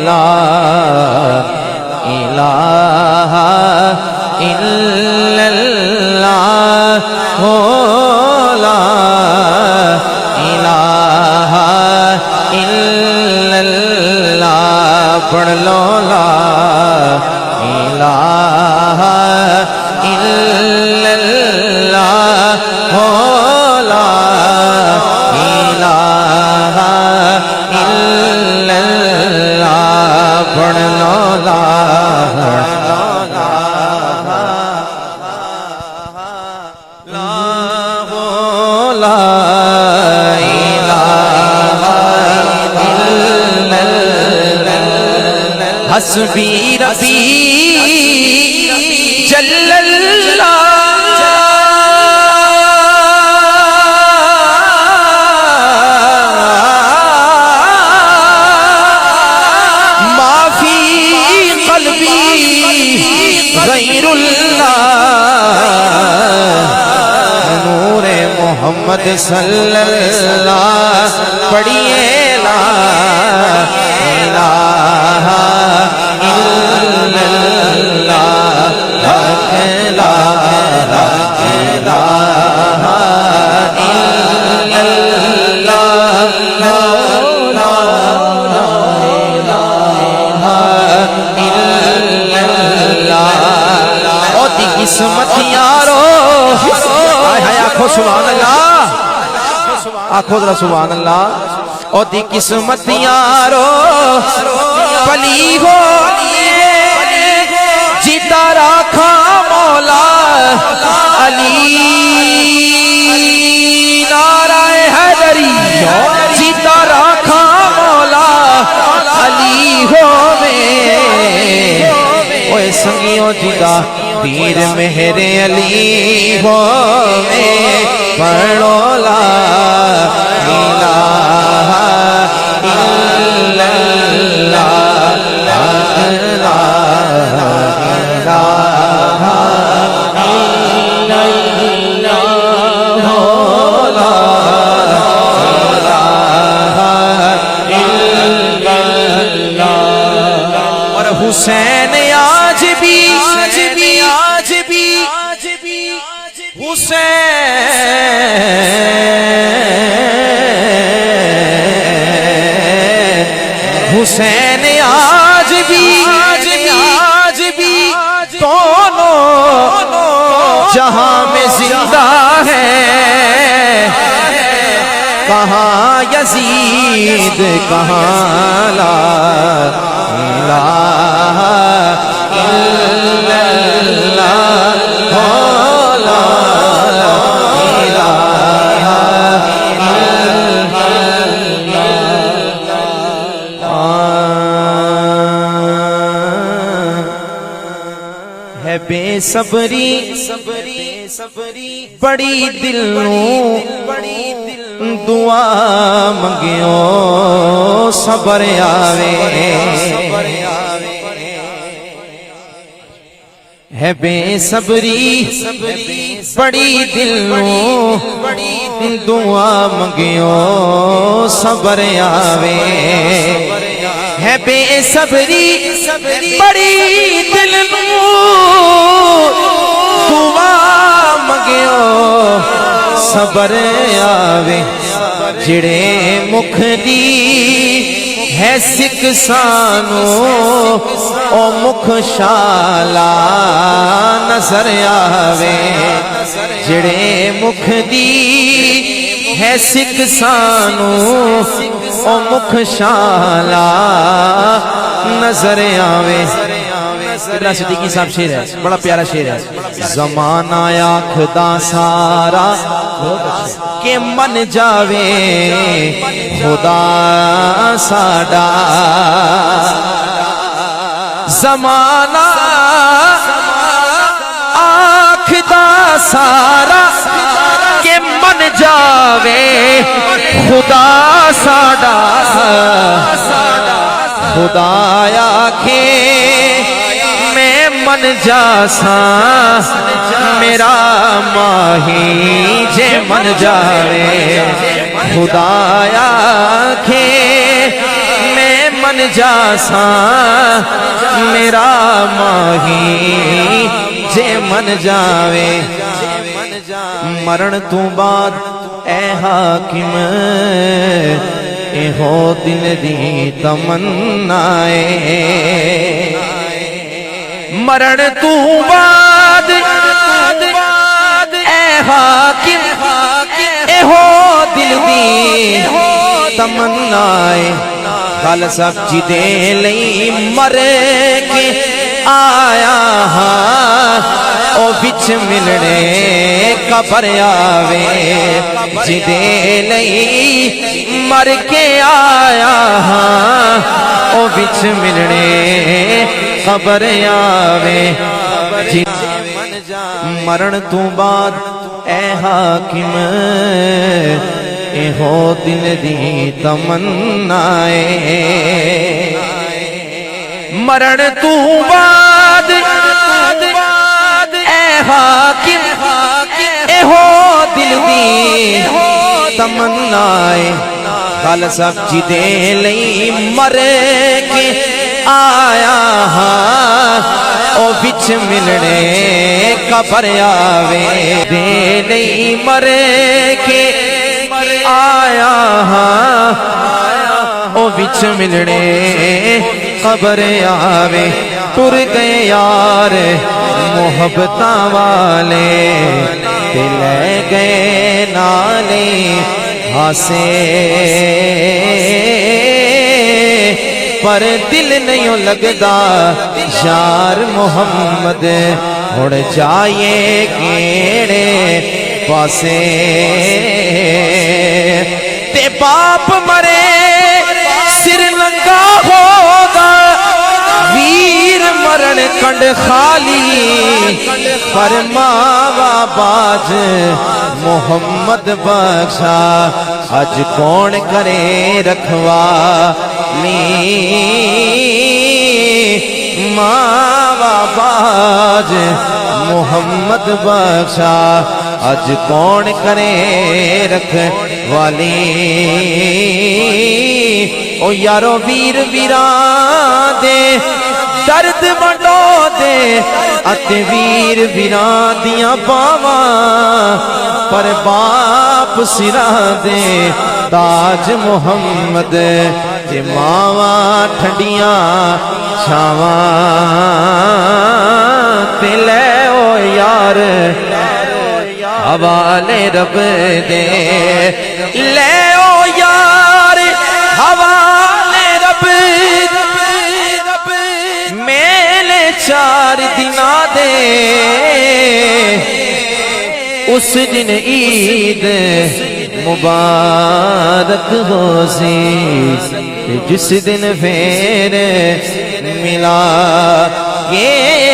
لا الہ الا اللہ لا الہ الا اللہ پڑھ لو لا الہ الا اللہ لا الہ الا اللہ پڑھ لو لا حسبی ربی جل اللہ ما فی قلبی غیر اللہ نور محمد صلی اللہ پڑھیے لا الہ الا اللہ لا الہ الا اللہ لا الہ الا اللہ او دی قسمت یارو ہائے آنکھو سبحان اللہ آنکھو ذرا سبحان اللہ او دی قسمت یارو پلی ہو جیتا رکھا مولا علی نعرہ حیدری جیتا رکھا مولا علی ہووے اوے سنگیوں جیتا پیر مہر علی ہووے پڑھو لا الہ الا اللہ لا الہ الا اللہ لا الہ الا اللہ اور حسین آج بھی حسین آج بھی دونوں جہاں میں زندہ ہے کہاں یزید کہاں لا الہ الا اللہ لا الہ ہے بے صبری بڑی دلوں دعا منگیو صبر آوے ہے بے صبری بڑی دلوں دعا منگیو صبر آوے ہے بے صبری بڑی دلوں دعا منگیو صبر آوے جڑے مکھ دی ہے سکھ سانو او مکھ شالا نظر آوے جڑے مکھ دی ہے سکھ سانو او مکھ شالا نظر آوے ابن صدیقی صاحب شعر ہے بڑا پیارا شعر ہے زمانہ آکھدا سارا کہ من جاوے خدا ساڈا زمانہ آکھدا سارا کہ من جاوے خدا ساڈا خدا آکھے میں من جاساں میرا ماہی جے من جاوے خدا آکھے میں من جاساں میرا ماہی جے من جاوے مرن تو بعد اے حاکم ہو دل دی تمنائے مرن تو بعد اے حاکم ہو دل دی تمنائے کل سب جدے لئی مر کے آیا ہاں او بچ ملنے قبر آوے جدے لئی مر کے آیا ہاں او بچ ملنے قبر آوے مرن تو بعد اے حاکم ہو دل دی تمنائے مرن تو بعد اے حاکم ہو دل دی تمنائے کل سب جدے لئی مر کے آیا ہاں او بچ ملنے قبر آوے دے لئی مر کے آیا ہاں او بچ ملنے قبر آوے ٹر گئے یار محبتاں والے تے لے گئے نالے ہاسے پر دل نہیں لگدا یار محمد ہڑ جائے کیڑے پاسے تے باپ مرے سر ننگا ہوگا ویر مرن کنڈ خالی پر ماوا باج محمد بخشا اج کون کرے رکھوا ماوا باج محمد بخشا اج کون کرے رکھ والی او یارو ویر ویران دے درد بڑھو دے اتے ویر ویران دیاں باواں پر باپ سرا دے تاج محمد تے ماواں ٹھنڈیاں چھاواں تے لے او یار حوالے رب دے لے او یار حوالے رب میلے 4 دناں دے اس دن عید مبارک ہو سی جس دن پھر ملا یہ